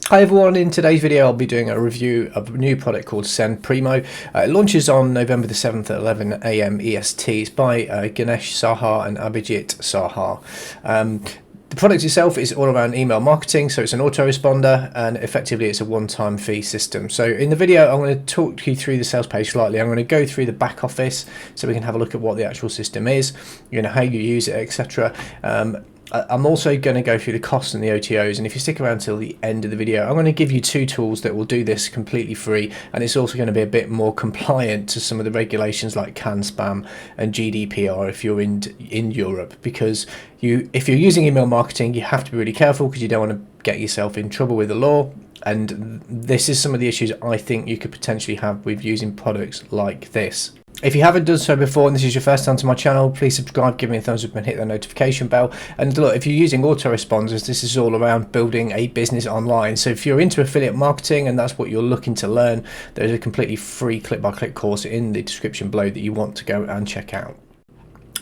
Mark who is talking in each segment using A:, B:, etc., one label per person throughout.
A: Hi everyone, in today's video I'll be doing a review of a new product called Sendprimo. It launches on November the 7th at 11 AM EST. It's by Ganesh Sahar and Abhijit Sahar. The product itself is all around email marketing, so it's an autoresponder and effectively it's a one-time fee system. So in the video I'm going to talk you through the sales page slightly. I'm going to go through the back office so we can have a look at what the actual system is, how you use it, etc. I'm also going to go through the costs and the OTOs, and if you stick around till the end of the video, I'm going to give you two tools that will do this completely free, and it's also going to be a bit more compliant to some of the regulations like CAN spam and GDPR if you're in Europe, because if you're using email marketing, you have to be really careful because you don't want to get yourself in trouble with the law. And this is some of the issues I think you could potentially have with using products like this. If you haven't done so before and this is your first time to my channel, please subscribe, give me a thumbs up and hit the notification bell. And look, if you're using autoresponders, this is all around building a business online. So if you're into affiliate marketing and that's what you're looking to learn, there's a completely free click-by-click course in the description below that you want to go and check out.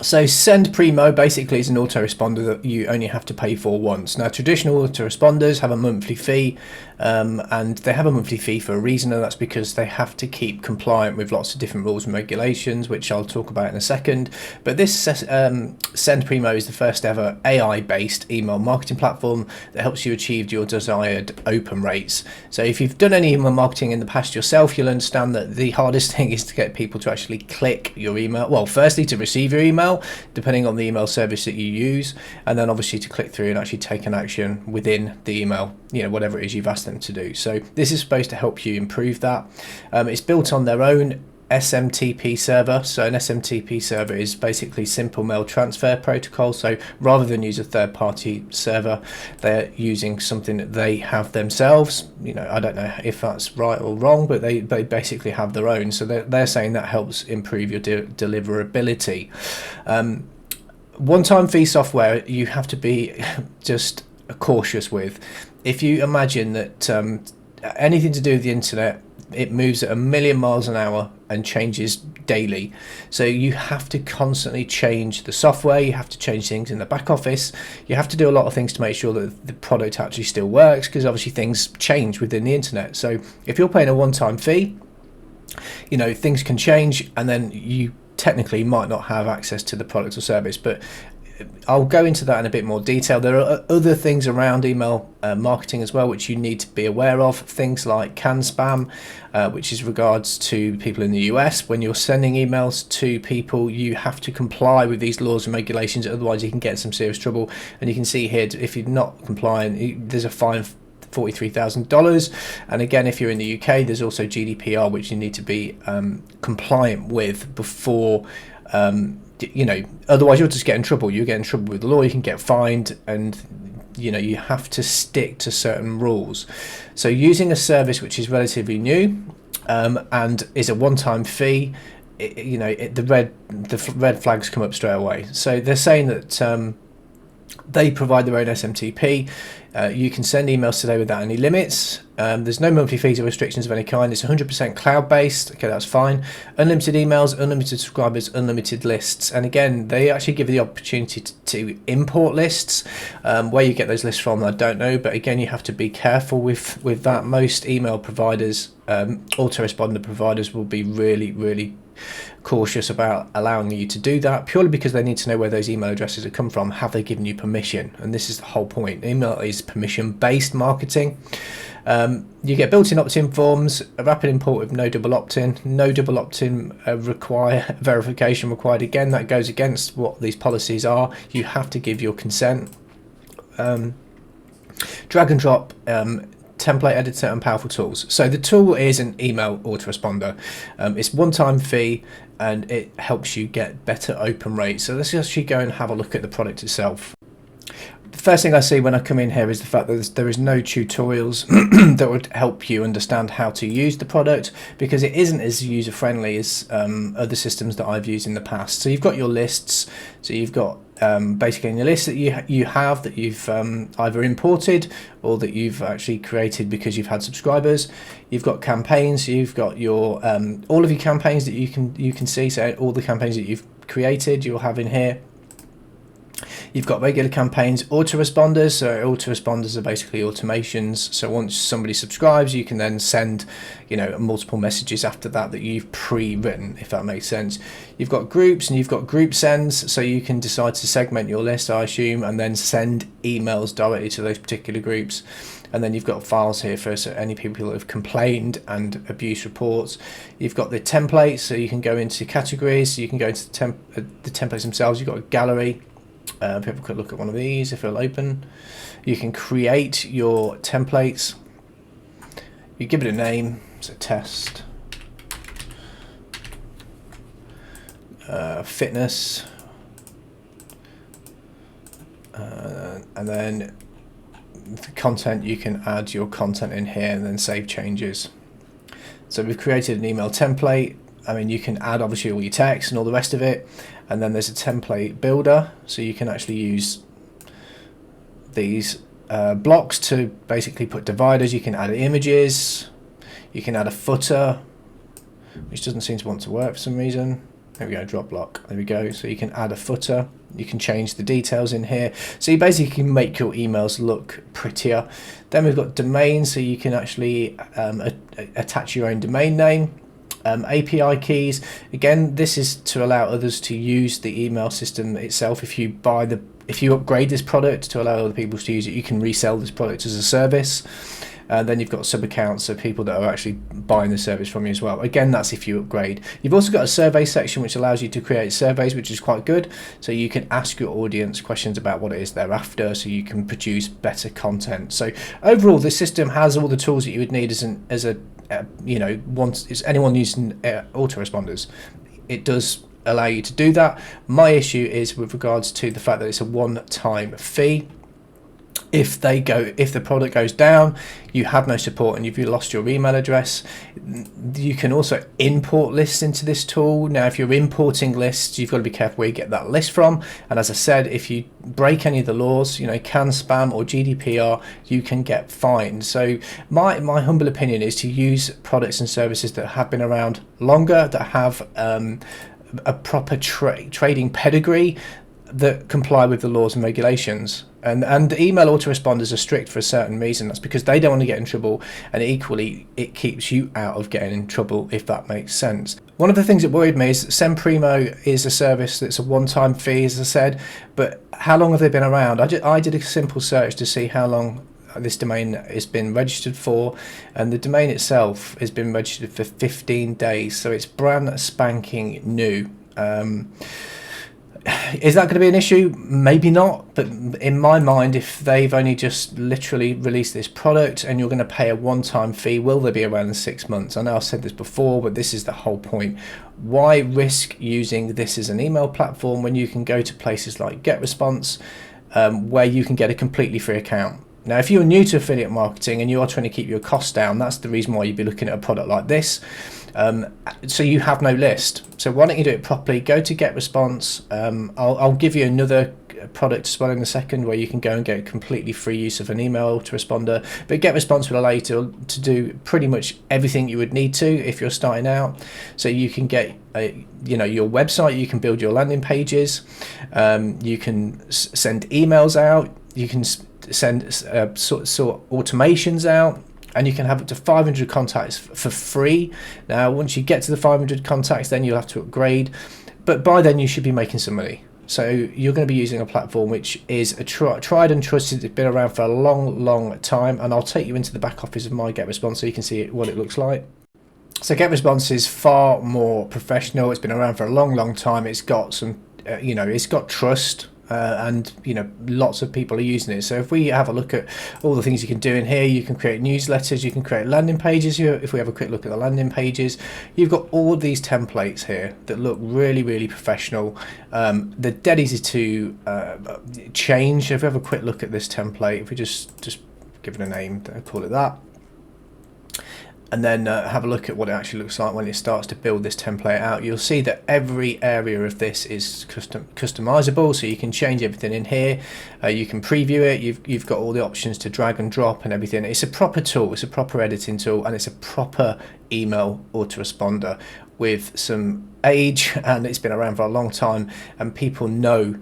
A: So Sendprimo basically is an autoresponder that you only have to pay for once. Now traditional autoresponders have a monthly fee, and they have a monthly fee for a reason, and that's because they have to keep compliant with lots of different rules and regulations, which I'll talk about in a second. But this Sendprimo is the first ever AI-based email marketing platform that helps you achieve your desired open rates. So if you've done any email marketing in the past yourself, you'll understand that the hardest thing is to get people to actually click your email. Well, firstly to receive your email, depending on the email service that you use, and then obviously to click through and actually take an action within the email, whatever it is you've asked them to do. So this is supposed to help you improve that. It's built on their own SMTP server. So an SMTP server is basically simple mail transfer protocol. So rather than use a third-party server, they're using something that they have themselves. I don't know if that's right or wrong, but they basically have their own. So they're saying that helps improve your deliverability. One-time fee software you have to be just cautious with. If you imagine that anything to do with the internet, it moves at 1,000,000 miles an hour and changes daily. So you have to constantly change the software, you have to change things in the back office, you have to do a lot of things to make sure that the product actually still works, because obviously things change within the internet. So if you're paying a one-time fee, things can change and then you technically might not have access to the product or service. But I'll go into that in a bit more detail. There are other things around email marketing as well which you need to be aware of. Things like CAN spam, which is regards to people in the US. When you're sending emails to people, you have to comply with these laws and regulations, otherwise you can get in some serious trouble. And you can see here, if you're not compliant, there's a fine of $43,000. And again, if you're in the UK, there's also GDPR, which you need to be compliant with before otherwise you'll just get in trouble. You get in trouble with the law, you can get fined, and you have to stick to certain rules. So using a service which is relatively new and is a one-time fee, the red flags come up straight away. So they're saying that they provide their own SMTP. You can send emails today without any limits. There's no monthly fees or restrictions of any kind. It's 100% cloud-based. Okay, that's fine. Unlimited emails, unlimited subscribers, unlimited lists. And again, they actually give you the opportunity to import lists. Where you get those lists from, I don't know. But again, you have to be careful with that. Most email providers, autoresponder providers, will be really, really cautious about allowing you to do that, purely because they need to know where those email addresses have come from. Have they given you permission? And this is the whole point. Email is permission-based marketing. You get built-in opt-in forms, a rapid import with no double opt-in, verification required. Again, that goes against what these policies are. You have to give your consent. Drag and drop template editor and powerful tools. So the tool is an email autoresponder. It's one-time fee and it helps you get better open rates. So let's actually go and have a look at the product itself. The first thing I see when I come in here is the fact that there is no tutorials that would help you understand how to use the product, because it isn't as user-friendly as other systems that I've used in the past. So you've got your lists, so you've got basically in your list that you have that you've either imported or that you've actually created because you've had subscribers. You've got campaigns, so you've got your all of your campaigns that you can see, so all the campaigns that you've created you'll have in here. You've got regular campaigns, autoresponders. So autoresponders are basically automations. So once somebody subscribes, you can then send, multiple messages after that you've pre-written, if that makes sense. You've got groups and you've got group sends. So you can decide to segment your list, I assume, and then send emails directly to those particular groups. And then you've got files here for any people who have complained and abuse reports. You've got the templates, so you can go into categories. So you can go into the templates themselves. You've got a gallery. People could look at one of these if it'll open. You can create your templates. You give it a name, so test, fitness, and then the content, you can add your content in here and then save changes. So we've created an email template. I mean, you can add obviously all your text and all the rest of it, and then there's a template builder, so you can actually use these blocks to basically put dividers. You can add images, you can add a footer, which doesn't seem to want to work for some reason. There we go, drop block, there we go. So you can add a footer, you can change the details in here. So you basically make your emails look prettier. Then we've got domains, so you can actually attach your own domain name. API keys, again, this is to allow others to use the email system itself. If you upgrade this product to allow other people to use it, you can resell this product as a service. Then you've got sub accounts, so people that are actually buying the service from you as well. Again, that's if you upgrade. You've also got a survey section which allows you to create surveys, which is quite good. So you can ask your audience questions about what it is they're after, so you can produce better content. So overall, this system has all the tools that you would need once anyone using autoresponders. It does allow you to do that. My issue is with regards to the fact that it's a one-time fee. If the product goes down, you have no support and you've lost your email address. You can also import lists into this tool. Now, if you're importing lists, you've got to be careful where you get that list from. And as I said, if you break any of the laws, CAN spam or GDPR, you can get fined. So my humble opinion is to use products and services that have been around longer, that have a proper trading pedigree, that comply with the laws and regulations. And email autoresponders are strict for a certain reason. That's because they don't want to get in trouble, and equally it keeps you out of getting in trouble, if that makes sense. One of the things that worried me is that Sendprimo is a service that's a one-time fee, as I said, but how long have they been around? I did a simple search to see how long this domain has been registered for, and the domain itself has been registered for 15 days, so it's brand spanking new. Is that going to be an issue? Maybe not, but in my mind, if they've only just literally released this product and you're going to pay a one-time fee, will they be around in 6 months? I know I've said this before, but this is the whole point. Why risk using this as an email platform when you can go to places like GetResponse, where you can get a completely free account? Now, if you're new to affiliate marketing and you are trying to keep your costs down, that's the reason why you'd be looking at a product like this. So you have no list. So why don't you do it properly? Go to GetResponse. I'll give you another product as well in a second where you can go and get completely free use of an email autoresponder. But GetResponse will allow you to do pretty much everything you would need to if you're starting out. So you can get your website, you can build your landing pages, you can send emails out, you can send sort automations out, and you can have up to 500 contacts for free. Now, once you get to the 500 contacts, then you'll have to upgrade, but by then you should be making some money. So you're going to be using a platform which is a tried and trusted. It's been around for a long time, and I'll take you into the back office of my GetResponse so you can see what it looks like. So GetResponse is far more professional. It's been around for a long time. It's got some it's got trust. And lots of people are using it. So if we have a look at all the things you can do in here, you can create newsletters, you can create landing pages. If we have a quick look at the landing pages, you've got all these templates here that look really professional. They're dead easy to change. If we have a quick look at this template, if we just give it a name, call it that, and then have a look at what it actually looks like when it starts to build this template out, you'll see that every area of this is customizable, so you can change everything in here. You can preview it. You've got all the options to drag and drop and everything. It's a proper tool, it's a proper editing tool, and it's a proper email autoresponder with some age, and it's been around for a long time, and people know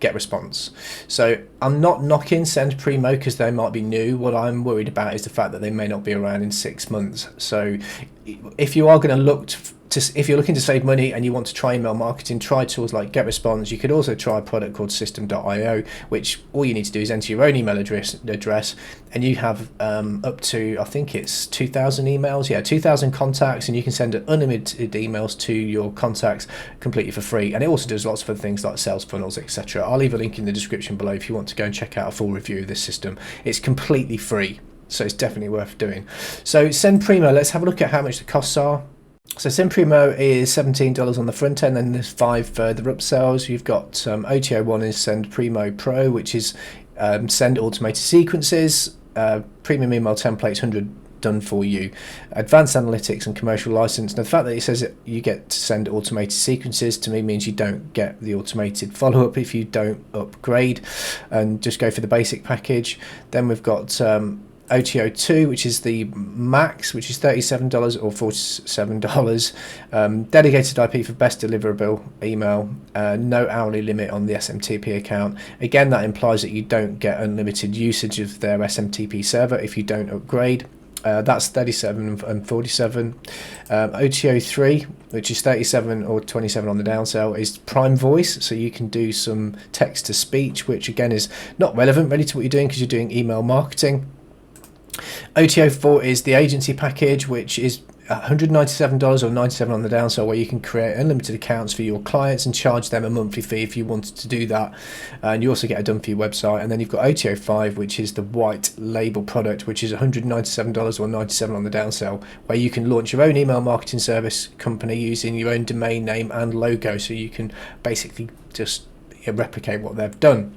A: GetResponse. So I'm not knocking Sendprimo because they might be new. What I'm worried about is the fact that they may not be around in 6 months. So if you are going to look if you're looking to save money and you want to try email marketing, try tools like GetResponse. You could also try a product called System.io, which all you need to do is enter your own email address, and you have up to, I think it's 2,000 emails, 2,000 contacts, and you can send unlimited emails to your contacts completely for free. And it also does lots of other things like sales funnels, etc. I'll leave a link in the description below if you want to go and check out a full review of this system. It's completely free, so it's definitely worth doing. So Sendprimo, let's have a look at how much the costs are. So Sendprimo is $17 on the front end, and there's 5 further upsells. You've got OTO1 is Sendprimo Pro, which is send automated sequences, premium email templates, 100 done for you, advanced analytics and commercial license. Now the fact that it says that you get to send automated sequences to me means you don't get the automated follow-up if you don't upgrade and just go for the basic package. Then we've got OTO2, which is the max, which is $37 or $47. Dedicated IP for best deliverable email, no hourly limit on the SMTP account. Again, that implies that you don't get unlimited usage of their SMTP server if you don't upgrade. That's $37 and $47. OTO3, which is $37 or $27 on the downsell, is Prime Voice, so you can do some text to speech, which again is not relevant really to what you're doing because you're doing email marketing. OTO4 is the agency package, which is $197 or $97 on the downsell, where you can create unlimited accounts for your clients and charge them a monthly fee if you wanted to do that, and you also get it done for your website. And then you've got OTO5, which is the white label product, which is $197 or $97 on the downsell, where you can launch your own email marketing service company using your own domain name and logo, so you can basically just replicate what they've done.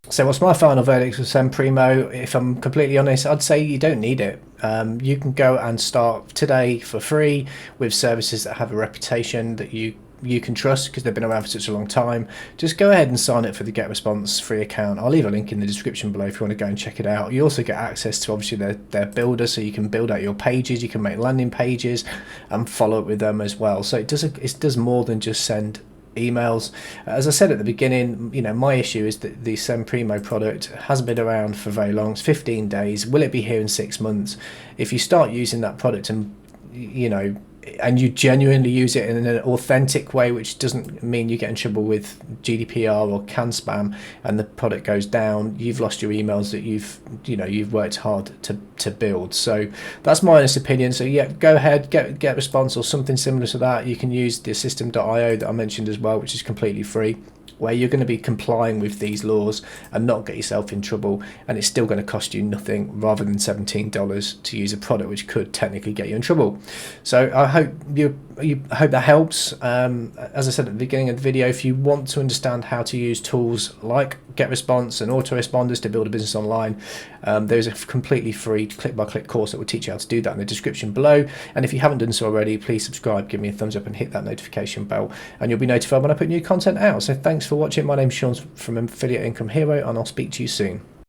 A: So what's my final verdict for Sendprimo? If I'm completely honest, I'd say you don't need it. You can go and start today for free with services that have a reputation that you can trust because they've been around for such a long time. Just go ahead and sign up for the GetResponse free account. I'll leave a link in the description below if you want to go and check it out. You also get access to obviously their builder, so you can build out your pages, you can make landing pages and follow up with them as well. So it does more than just send emails. As I said at the beginning, my issue is that the Sendprimo product hasn't been around for very long. It's 15 days. Will it be here in 6 months? If you start using that product and you genuinely use it in an authentic way, which doesn't mean you get in trouble with GDPR or can spam, and the product goes down, you've lost your emails that you've worked hard to build. So that's my honest opinion. So yeah, go ahead, get response or something similar to that. You can use the System.io that I mentioned as well, which is completely free, where you're going to be complying with these laws and not get yourself in trouble, and it's still going to cost you nothing rather than $17 to use a product which could technically get you in trouble. So I hope I hope that helps. As I said at the beginning of the video, if you want to understand how to use tools like GetResponse and autoresponders to build a business online, there's a completely free click-by-click course that will teach you how to do that in the description below. And if you haven't done so already, please subscribe, give me a thumbs up and hit that notification bell, and you'll be notified when I put new content out. So thanks for watching. My name's Sean from Affiliate Income Hero, and I'll speak to you soon.